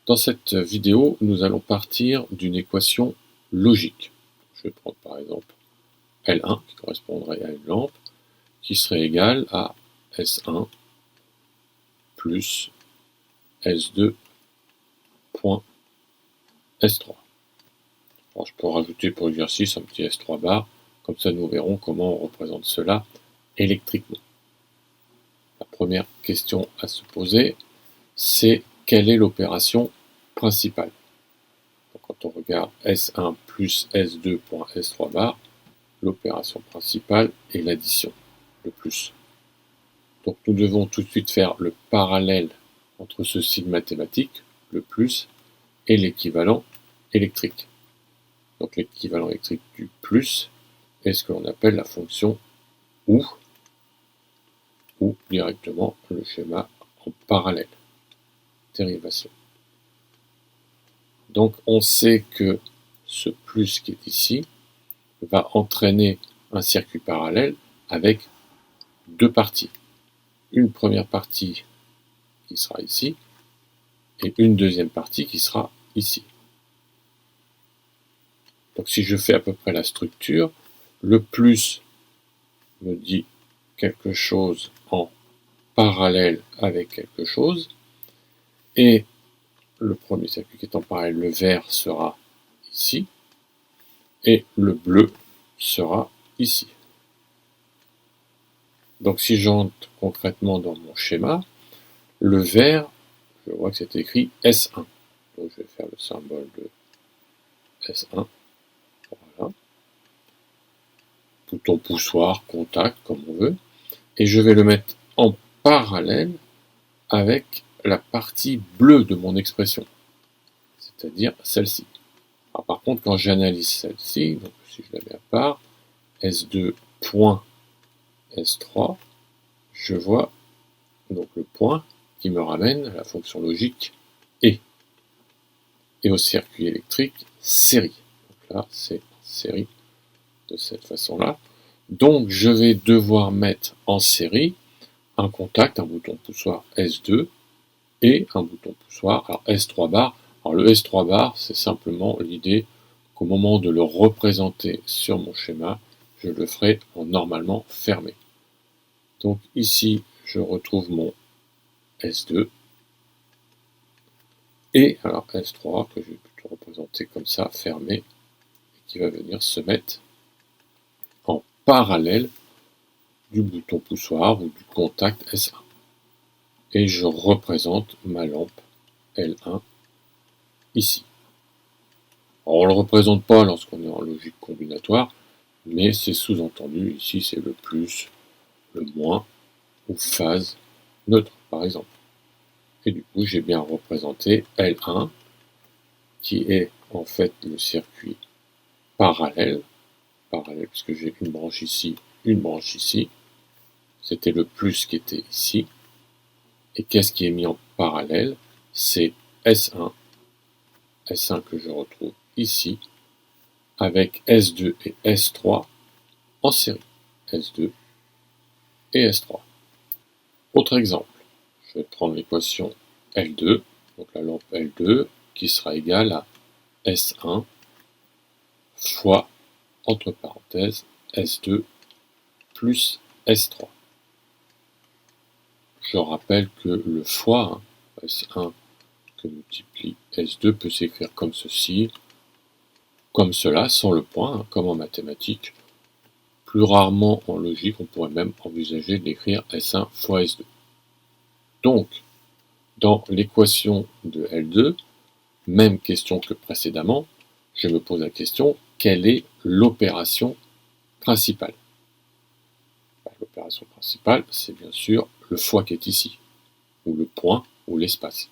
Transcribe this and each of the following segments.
Dans cette vidéo, nous allons partir d'une équation logique. Je vais prendre par exemple L1 qui correspondrait à une lampe qui serait égale à S1 plus S2 point S3. Alors je peux rajouter pour l'exercice un petit S3 bar, comme ça nous verrons comment on représente cela électriquement. La première question à se poser, c'est quelle est l'opération principale. Donc, quand on regarde S1 plus S2 point S3 bar, l'opération principale est l'addition, le plus. Donc nous devons tout de suite faire le parallèle entre ce signe mathématique, le plus, et l'équivalent électrique. Donc l'équivalent électrique du plus est ce que l'on appelle la fonction ou directement le schéma en parallèle, dérivation. Donc on sait que ce plus qui est ici va entraîner un circuit parallèle avec deux parties. Une première partie qui sera ici et une deuxième partie qui sera ici. Donc si je fais à peu près la structure, le plus me dit quelque chose en parallèle avec quelque chose, et le premier circuit qui est en parallèle, le vert, sera ici, et le bleu sera ici. Donc si j'entre concrètement dans mon schéma, le vert, je vois que c'est écrit S1. Donc je vais faire le symbole de S1. Voilà. Bouton poussoir, contact, comme on veut. Et je vais le mettre en parallèle avec la partie bleue de mon expression, c'est-à-dire celle-ci. Par contre, quand j'analyse celle-ci, donc si je la mets à part, S2 point S3, je vois donc le point qui me ramène à la fonction logique et au circuit électrique série. Donc là, c'est série de cette façon-là. Donc je vais devoir mettre en série un contact, un bouton poussoir S2 et un bouton poussoir, alors S3 bar. Alors le S3 bar, c'est simplement l'idée qu'au moment de le représenter sur mon schéma, je le ferai en normalement fermé. Donc ici, je retrouve mon S2 et alors S3 que je vais plutôt représenter comme ça, fermé, et qui va venir se mettre en parallèle du bouton poussoir ou du contact S1. Et je représente ma lampe L1 ici. Alors, on ne le représente pas lorsqu'on est en logique combinatoire, mais c'est sous-entendu. Ici, c'est le plus, le moins, ou phase neutre, par exemple. Et du coup, j'ai bien représenté L1, qui est en fait le circuit parallèle, puisque j'ai une branche ici, une branche ici. C'était le plus qui était ici. Et qu'est-ce qui est mis en parallèle? C'est S1 que je retrouve ici, avec S2 et S3 en série. S2 et S3. Autre exemple, je vais prendre l'équation L2, donc la lampe L2, qui sera égale à S1 fois, entre parenthèses, S2 plus S3. Je rappelle que le fois, S1 que multiplie S2 peut s'écrire comme ceci, comme cela, sans le point, comme en mathématiques. Plus rarement en logique, on pourrait même envisager d'écrire S1 fois S2. Donc, dans l'équation de L2, même question que précédemment, je me pose la question, quelle est l'opération principale? L'opération principale, c'est bien sûr le fois qui est ici, ou le point, ou l'espace.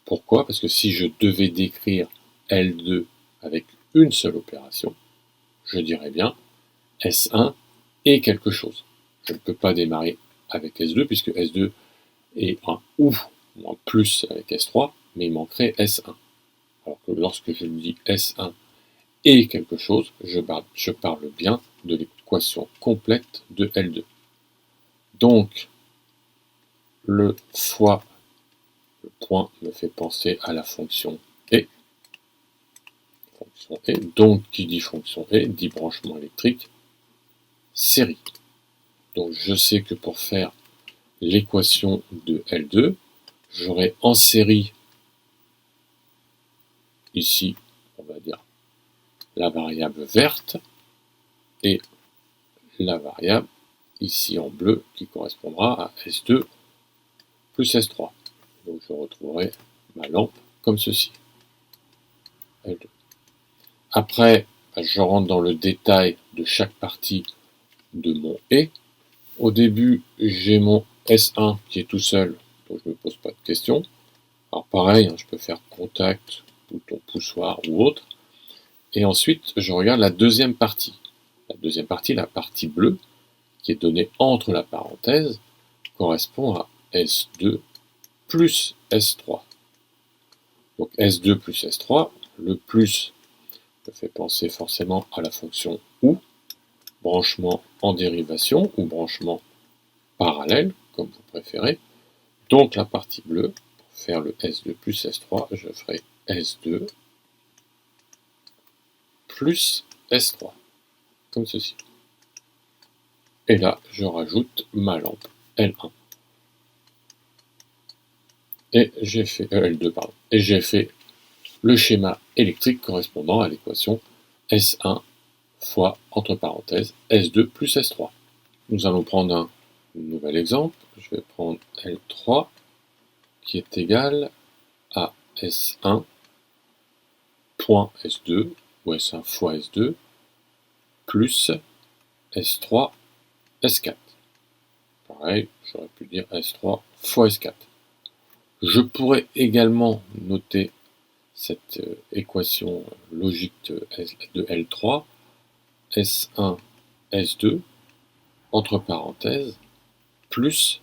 Pourquoi? Parce que si je devais décrire L2 avec une seule opération, je dirais bien S1 et quelque chose. Je ne peux pas démarrer avec S2, puisque S2 est un ou en plus avec S3, mais il manquerait S1. Alors que lorsque je dis S1 et quelque chose, je parle bien de l'équation complète de L2. Donc, le fois Le point me fait penser à la fonction E. Fonction E, donc qui dit fonction E, dit branchement électrique, série. Donc je sais que pour faire l'équation de L2, j'aurai en série, ici, on va dire, la variable verte, et la variable, ici en bleu, qui correspondra à S2 plus S3. Donc je retrouverai ma lampe comme ceci. L2. Après, je rentre dans le détail de chaque partie de mon E. Au début, j'ai mon S1 qui est tout seul, donc je ne me pose pas de questions. Alors pareil, je peux faire contact, bouton poussoir ou autre. Et ensuite, je regarde la deuxième partie. La deuxième partie, la partie bleue, qui est donnée entre la parenthèse, correspond à S2 plus S3. Donc S2 plus S3, le plus me fait penser forcément à la fonction OU, branchement en dérivation ou branchement parallèle, comme vous préférez. Donc la partie bleue, pour faire le S2 plus S3, je ferai S2 plus S3, comme ceci. Et là, je rajoute ma lampe L1. Et j'ai fait L2, pardon. Et j'ai fait le schéma électrique correspondant à l'équation S1 fois, entre parenthèses, S2 plus S3. Nous allons prendre un nouvel exemple. Je vais prendre L3 qui est égal à S1 point S2 ou S1 fois S2 plus S3 S4. Pareil, j'aurais pu dire S3 fois S4. Je pourrais également noter cette équation logique de L3, S1, S2, entre parenthèses, plus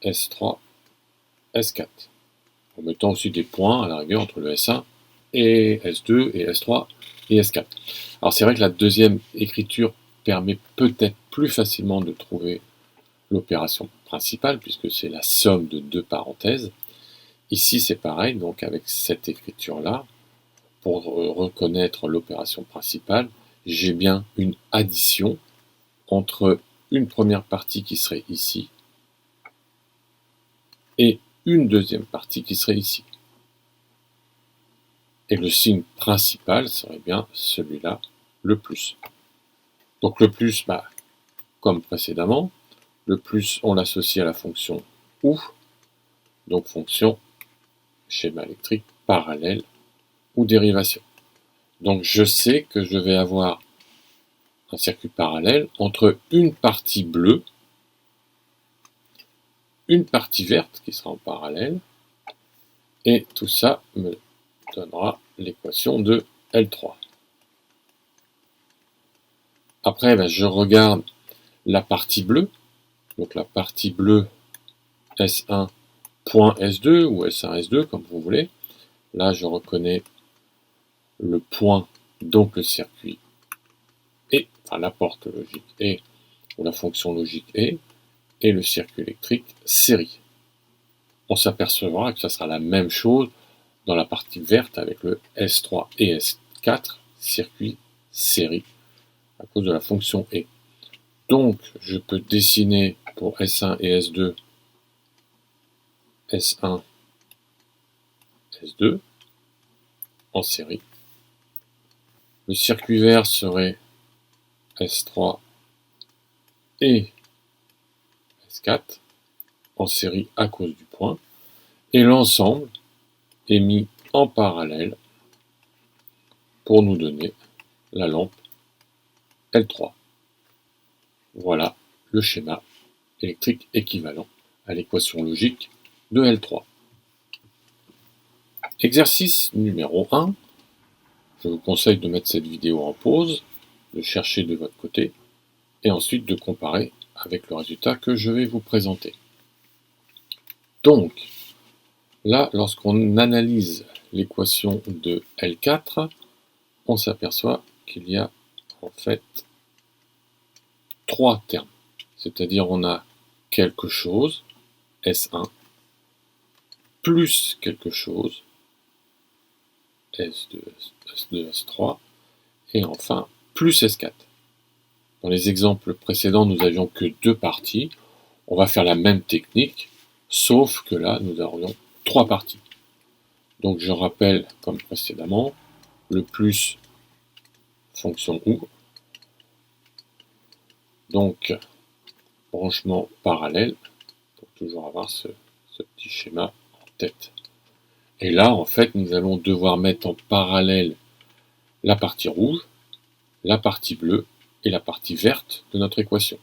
S3, S4. En mettant aussi des points à la rigueur entre le S1 et S2 et S3 et S4. Alors c'est vrai que la deuxième écriture permet peut-être plus facilement de trouver l'opération principale, puisque c'est la somme de deux parenthèses. Ici, c'est pareil, donc avec cette écriture-là, pour reconnaître l'opération principale, j'ai bien une addition entre une première partie qui serait ici et une deuxième partie qui serait ici. Et le signe principal serait bien celui-là, le plus. Donc le plus, comme précédemment, le plus, on l'associe à la fonction OU, donc fonction schéma électrique parallèle ou dérivation. Donc je sais que je vais avoir un circuit parallèle entre une partie bleue, une partie verte qui sera en parallèle, et tout ça me donnera l'équation de L3. Après, je regarde la partie bleue, donc la partie bleue S1.S2 ou S1S2 comme vous voulez. Là, je reconnais le point, donc le circuit et, enfin la porte logique et, ou la fonction logique et le circuit électrique série. On s'apercevra que ça sera la même chose dans la partie verte avec le S3 et S4, circuit série, à cause de la fonction E. Donc, je peux dessiner pour S1 et S2, S1, S2, en série. Le circuit vert serait S3 et S4, en série à cause du point. Et l'ensemble est mis en parallèle pour nous donner la lampe L3. Voilà le schéma électrique équivalent à l'équation logique de L3. Exercice numéro 1. Je vous conseille de mettre cette vidéo en pause, de chercher de votre côté, et ensuite de comparer avec le résultat que je vais vous présenter. Donc, là, lorsqu'on analyse l'équation de L4, on s'aperçoit qu'il y a en fait trois termes. C'est-à-dire on a quelque chose, S1, plus quelque chose, S2, S2, S3, et enfin plus S4. Dans les exemples précédents, nous n'avions que 2 parties. On va faire la même technique, sauf que là, nous aurions 3 parties. Donc je rappelle, comme précédemment, le plus fonction OU. Donc, branchement parallèle, pour toujours avoir ce petit schéma en tête. Et là, en fait, nous allons devoir mettre en parallèle la partie rouge, la partie bleue et la partie verte de notre équation.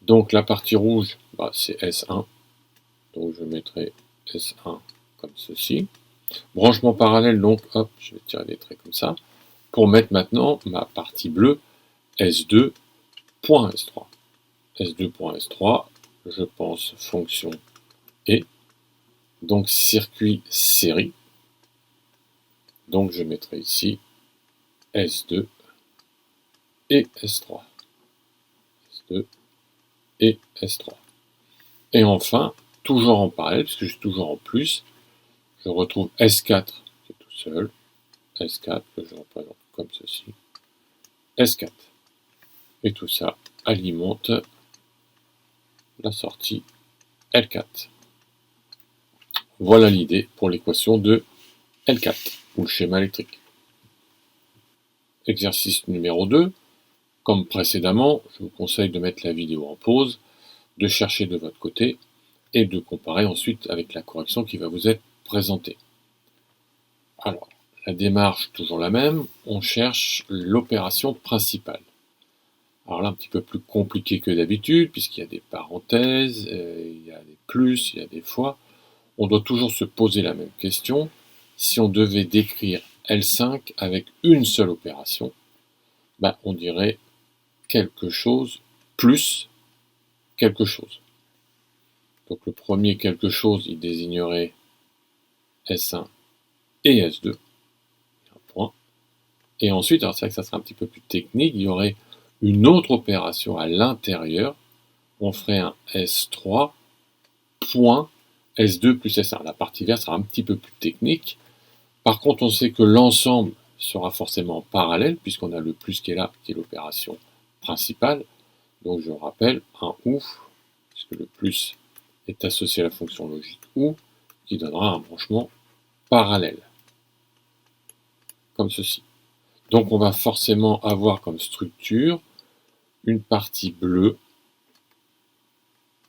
Donc la partie rouge, c'est S1. Donc je mettrai S1 comme ceci. Branchement parallèle, donc hop, je vais tirer des traits comme ça. Pour mettre maintenant ma partie bleue, S2.S3. S2.S3, je pense fonction et, donc circuit série. Donc je mettrai ici S2 et S3. S2 et S3. Et enfin, toujours en parallèle, puisque je suis toujours en plus, je retrouve S4 qui est tout seul, S4 que je représente comme ceci, S4. Et tout ça alimente la sortie L4. Voilà l'idée pour l'équation de L4, ou le schéma électrique. Exercice numéro 2. Comme précédemment, je vous conseille de mettre la vidéo en pause, de chercher de votre côté et de comparer ensuite avec la correction qui va vous être présentée. Alors, la démarche toujours la même, on cherche l'opération principale. Alors là, un petit peu plus compliqué que d'habitude, puisqu'il y a des parenthèses, il y a des plus, il y a des fois. On doit toujours se poser la même question. Si on devait décrire L5 avec une seule opération, on dirait quelque chose plus quelque chose. Donc le premier quelque chose, il désignerait S1 et S2, un point. Et ensuite, alors c'est vrai que ça sera un petit peu plus technique, il y aurait une autre opération à l'intérieur, on ferait un S3 point S2 plus S1. La partie verte sera un petit peu plus technique. Par contre, on sait que l'ensemble sera forcément parallèle, puisqu'on a le plus qui est là, qui est l'opération principale. Donc je rappelle un OU, puisque le plus est associé à la fonction logique OU, qui donnera un branchement parallèle, comme ceci. Donc on va forcément avoir comme structure une partie bleue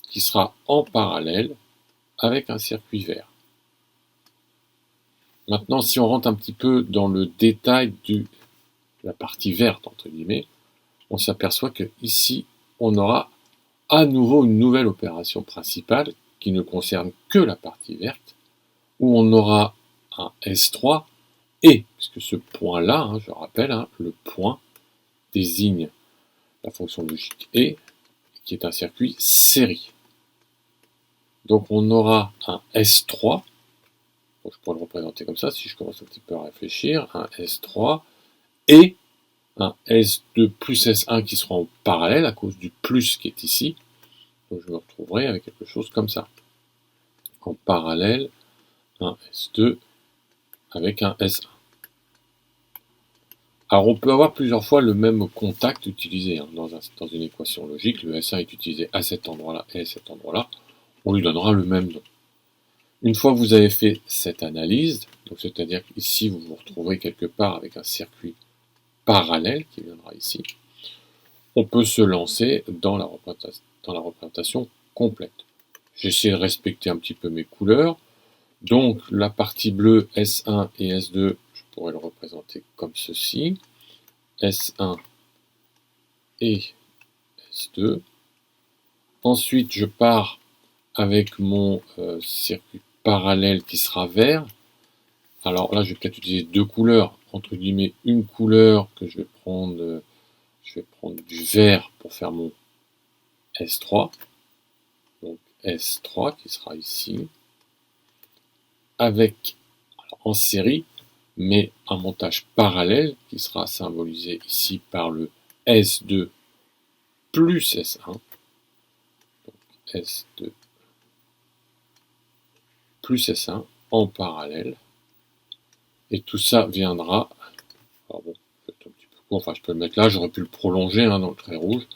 qui sera en parallèle avec un circuit vert. Maintenant, si on rentre un petit peu dans le détail de la partie verte, entre guillemets, on s'aperçoit que ici, on aura à nouveau une nouvelle opération principale qui ne concerne que la partie verte, où on aura un S3 et, puisque ce point-là, je rappelle, le point désigne la fonction logique et, qui est un circuit série. Donc on aura un S3, donc je pourrais le représenter comme ça si je commence un petit peu à réfléchir, un S3 et un S2 plus S1 qui sera en parallèle à cause du plus qui est ici. Donc je me retrouverai avec quelque chose comme ça. En parallèle, un S2 avec un S1. Alors on peut avoir plusieurs fois le même contact utilisé dans une équation logique. Le S1 est utilisé à cet endroit-là et à cet endroit-là. On lui donnera le même nom. Une fois que vous avez fait cette analyse, c'est-à-dire qu'ici vous vous retrouverez quelque part avec un circuit parallèle qui viendra ici, on peut se lancer dans la représentation complète. J'essaie de respecter un petit peu mes couleurs. Donc la partie bleue S1 et S2, je pourrais le représenter comme ceci. S1 et S2. Ensuite, je pars avec mon circuit parallèle qui sera vert. Alors là, je vais peut-être utiliser deux couleurs, entre guillemets, une couleur que je vais prendre du vert pour faire mon S3. Donc S3 qui sera ici, avec, en série, mais un montage parallèle qui sera symbolisé ici par le S2 plus S1. Donc S2 plus S1 en parallèle. Et tout ça viendra, alors bon, c'est un petit peu court, enfin je peux le mettre là, j'aurais pu le prolonger hein, dans le trait rouge,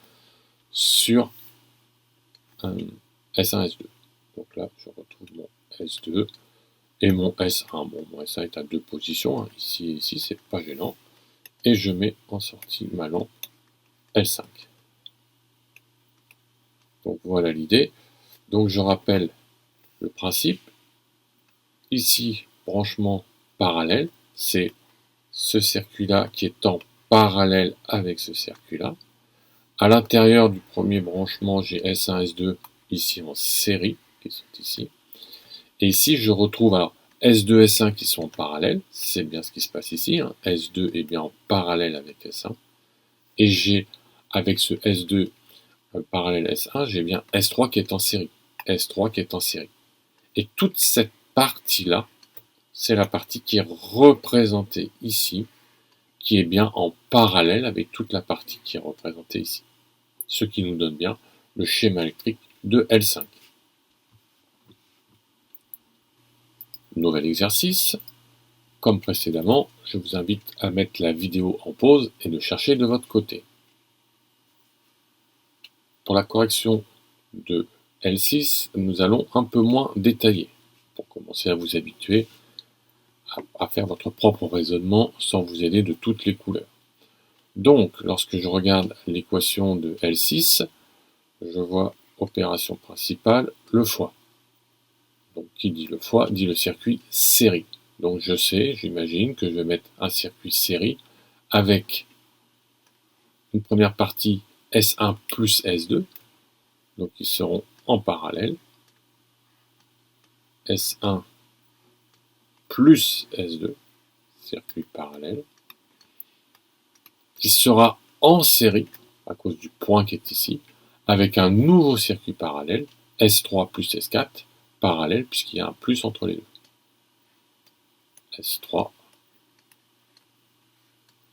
sur un S1, S2. Donc là, je retrouve mon S2 et mon S1. Bon, mon S1 est à 2 positions, hein, ici et ici, c'est pas gênant. Et je mets en sortie ma lampe L5. Donc voilà l'idée. Donc je rappelle le principe. Ici, branchement parallèle, c'est ce circuit-là qui est en parallèle avec ce circuit-là. À l'intérieur du premier branchement, j'ai S1, S2 ici en série, qui sont ici. Et ici, je retrouve alors S2, S1 qui sont en parallèle. C'est bien ce qui se passe ici. Hein. S2 est bien en parallèle avec S1. Et j'ai, avec ce S2 parallèle S1, j'ai bien S3 qui est en série. S3 qui est en série. Et toute cette partie-là, c'est la partie qui est représentée ici, qui est bien en parallèle avec toute la partie qui est représentée ici. Ce qui nous donne bien le schéma électrique de L5. Nouvel exercice. Comme précédemment, je vous invite à mettre la vidéo en pause et de chercher de votre côté. Pour la correction de L6, nous allons un peu moins détailler, pour commencer à vous habituer à faire votre propre raisonnement sans vous aider de toutes les couleurs. Donc, lorsque je regarde l'équation de L6, je vois opération principale, le fois. Donc, qui dit le fois, dit le circuit série. Donc, je sais, j'imagine que je vais mettre un circuit série avec une première partie S1 plus S2, donc ils seront en parallèle. S1 plus S2, circuit parallèle, qui sera en série, à cause du point qui est ici, avec un nouveau circuit parallèle, S3 plus S4, parallèle, puisqu'il y a un plus entre les deux. S3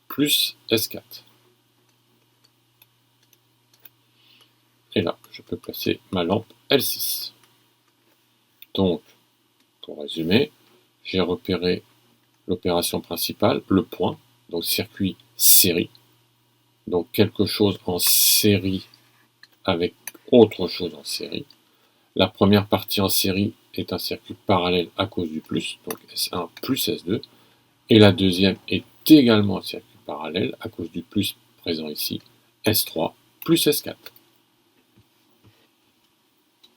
plus S4. Et là, je peux placer ma lampe L6. Donc, pour résumer, j'ai repéré l'opération principale, le point, donc circuit série. Donc quelque chose en série avec autre chose en série. La première partie en série est un circuit parallèle à cause du plus, donc S1 plus S2. Et la deuxième est également un circuit parallèle à cause du plus présent ici, S3 plus S4.